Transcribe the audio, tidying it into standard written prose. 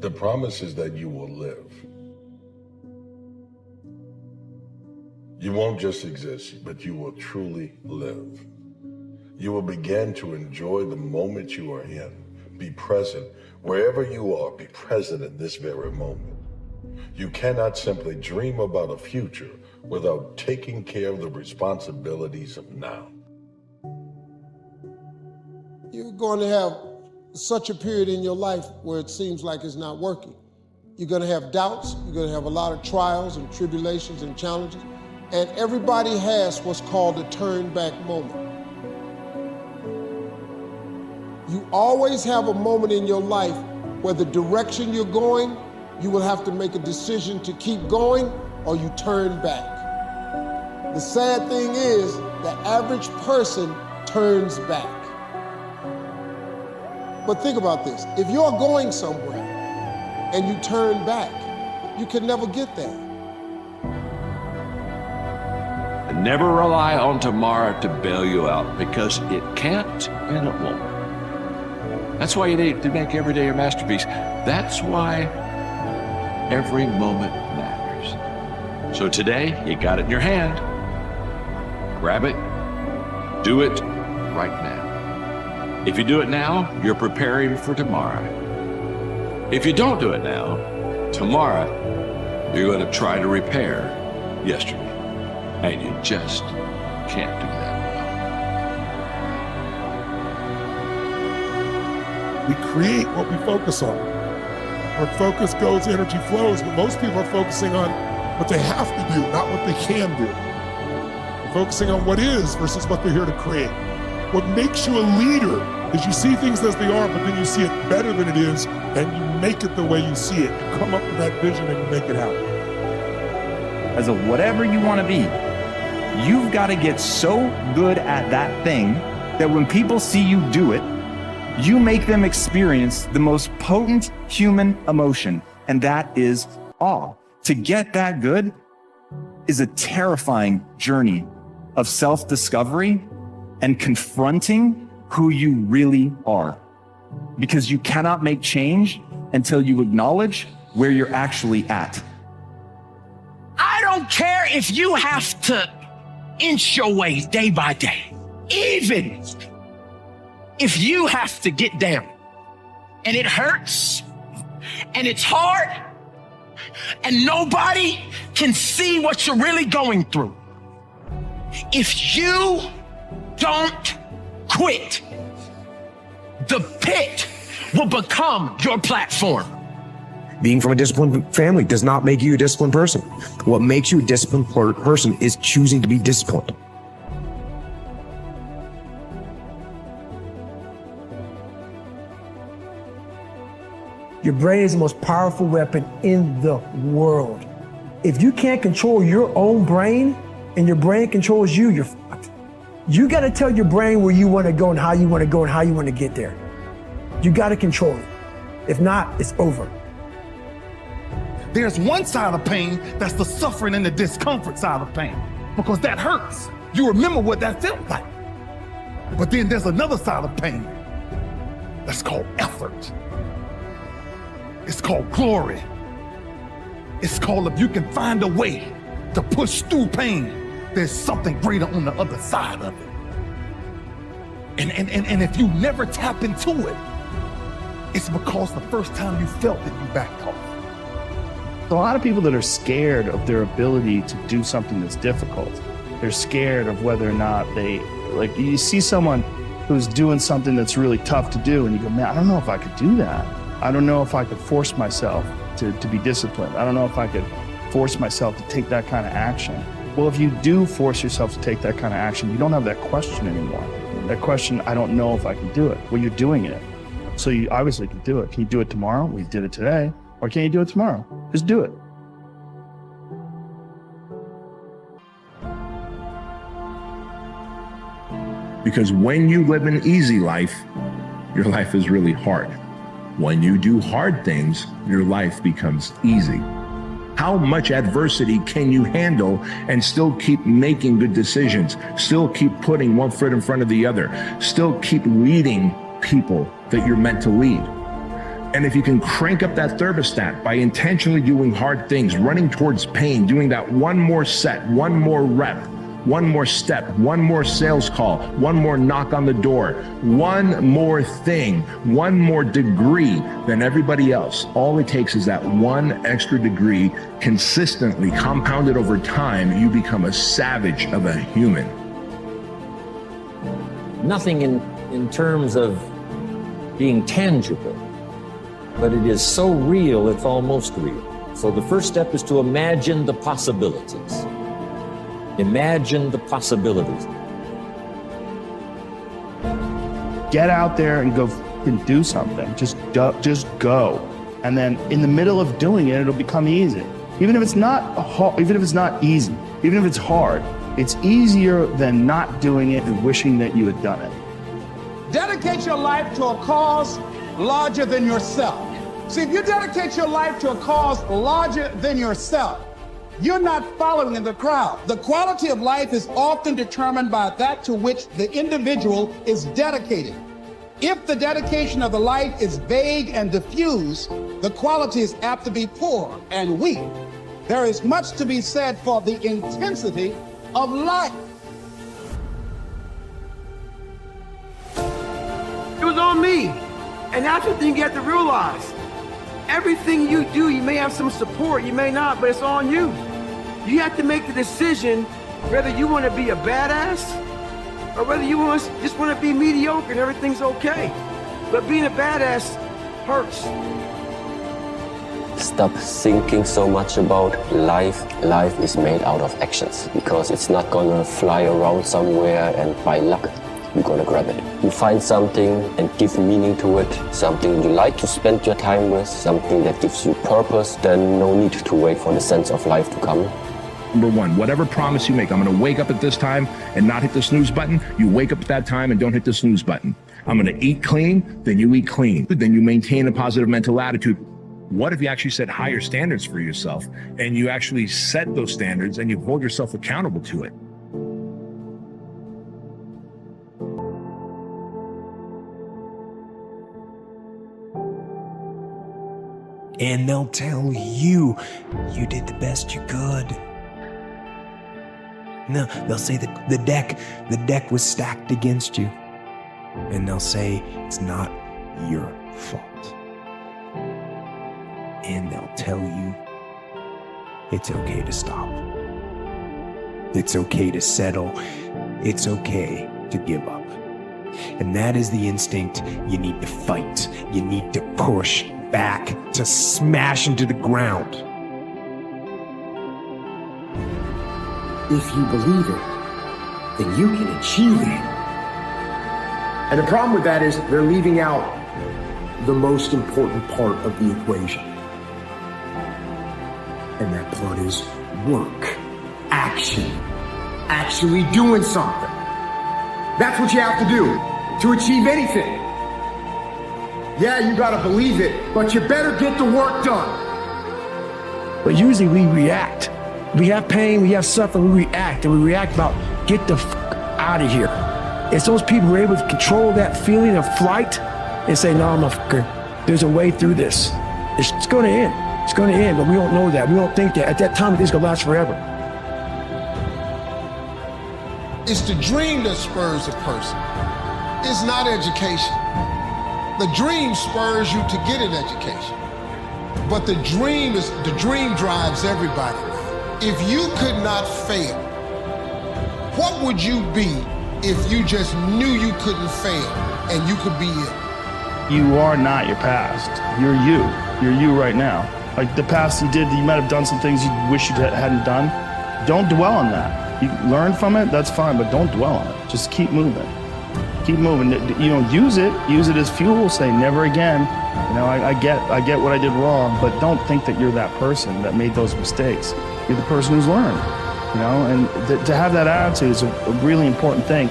The promise is that you will live. You won't just exist, but you will truly live. You will begin to enjoy the moment you are in. Be present. Wherever you are, be present in this very moment. You cannot simply dream about a future without taking care of the responsibilities of now. You're going to have such a period in your life where it seems like it's not working. You're going to have doubts. You're going to have a lot of trials and tribulations and challenges. And everybody has what's called a turn back moment. You always have a moment in your life where the direction you're going, you will have to make a decision to keep going or you turn back. The sad thing is, the average person turns back. But think about this. If you're going somewhere and you turn back, you can never get there. Never rely on tomorrow to bail you out, because it can't and it won't. That's why you need to make every day a masterpiece. That's why every moment matters. So today, you got it in your hand. Grab it. Do it right now. If you do it now, you're preparing for tomorrow. If you don't do it now, tomorrow, you're going to try to repair yesterday. And you just can't do that well. We create what we focus on. Where focus goes, energy flows, but most people are focusing on what they have to do, not what they can do. They're focusing on what is versus what they're here to create. What makes you a leader is you see things as they are, but then you see it better than it is, and you make it the way you see it. You come up with that vision and you make it happen. As a whatever you want to be, you've got to get so good at that thing that when people see you do it, you make them experience the most potent human emotion, and that is awe. To get that good is a terrifying journey of self-discovery and confronting who you really are, because you cannot make change until you acknowledge where you're actually at. I don't care if you have to inch your way day by day, even if you have to get down and it hurts and it's hard and nobody can see what you're really going through. If you don't quit, the pit will become your platform. Being from a disciplined family does not make you a disciplined person. What makes you a disciplined person is choosing to be disciplined. Your brain is the most powerful weapon in the world. If you can't control your own brain and your brain controls you, you're fucked. You got to tell your brain where you want to go and how you want to go and how you want to get there. You got to control it. If not, it's over. There's one side of pain that's the suffering and the discomfort side of pain, because that hurts. You remember what that felt like. But then there's another side of pain that's called effort. It's called glory. It's called, if you can find a way to push through pain, there's something greater on the other side of it. And if you never tap into it, it's because the first time you felt it, you backed off. A lot of people that are scared of their ability to do something that's difficult, they're scared of whether or not they, like, you see someone who's doing something that's really tough to do and you go, man, I don't know if I could do that. I don't know if I could force myself to be disciplined. I don't know if I could force myself to take that kind of action. Well, if you do force yourself to take that kind of action, you don't have that question anymore. That question, I don't know if I can do it. Well, you're doing it. So you obviously can do it. Can you do it tomorrow? We did it today. Or can you do it tomorrow? Just do it. Because when you live an easy life, your life is really hard. When you do hard things, your life becomes easy. How much adversity can you handle and still keep making good decisions, still keep putting one foot in front of the other, still keep leading people that you're meant to lead? And if you can crank up that thermostat by intentionally doing hard things, running towards pain, doing that one more set, one more rep, one more step, one more sales call, one more knock on the door, one more thing, one more degree than everybody else. All it takes is that one extra degree consistently compounded over time. You become a savage of a human. Nothing in terms of being tangible, but it is so real, it's almost real. So the first step is to imagine the possibilities. Imagine the possibilities. Get out there and go and do something. Just go. And then in the middle of doing it, it'll become easy. Even if it's not easy, even if it's hard, it's easier than not doing it and wishing that you had done it. Dedicate your life to a cause larger than yourself. See, if you dedicate your life to a cause larger than yourself, you're not following the crowd. The quality of life is often determined by that to which the individual is dedicated. If the dedication of the life is vague and diffuse, the quality is apt to be poor and weak. There is much to be said for the intensity of life. It was on me. And that's the thing you have to realize. Everything you do, you may have some support, you may not, but it's on you. You have to make the decision whether you want to be a badass or whether you just want to be mediocre and everything's okay. But being a badass hurts. Stop thinking so much about life. Life is made out of actions because it's not gonna fly around somewhere and by luck you're gonna grab it. You find something and give meaning to it, something you like to spend your time with, something that gives you purpose, then no need to wait for the sense of life to come. Number one, whatever promise you make, I'm gonna wake up at this time and not hit the snooze button, you wake up at that time and don't hit the snooze button. I'm gonna eat clean, then you eat clean. Then you maintain a positive mental attitude. What if you actually set higher standards for yourself and you actually set those standards and you hold yourself accountable to it? And they'll tell you, you did the best you could. No, they'll say that the deck was stacked against you. And they'll say it's not your fault. And they'll tell you it's okay to stop. It's okay to settle. It's okay to give up. And that is the instinct you need to fight. You need to push back, to smash into the ground. If you believe it, then you can achieve it. And the problem with that is they're leaving out the most important part of the equation. And that part is work, action, actually doing something. That's what you have to do to achieve anything. Yeah, you gotta believe it, but you better get the work done. But usually we react. We have pain, we have suffering, we react, and we react about get the out of here. It's those people who are able to control that feeling of flight and say, no, motherfucker, there's a way through this. It's gonna end. It's gonna end, but we don't know that. We don't think that. At that time, it's gonna last forever. It's the dream that spurs a person. It's not education. The dream spurs you to get an education. But the dream drives everybody. If you could not fail, what would you be if you just knew you couldn't fail and you could be it? You are not your past. You're you. You're you right now. Like the past you did, you might have done some things you wish you hadn't done. Don't dwell on that. You learn from it, that's fine, but don't dwell on it. Just keep moving. Keep moving. You know, use it as fuel. Say never again. You know, I get what I did wrong, but don't think that you're that person that made those mistakes. You're the person who's learned. You know, and to have that attitude is a really important thing.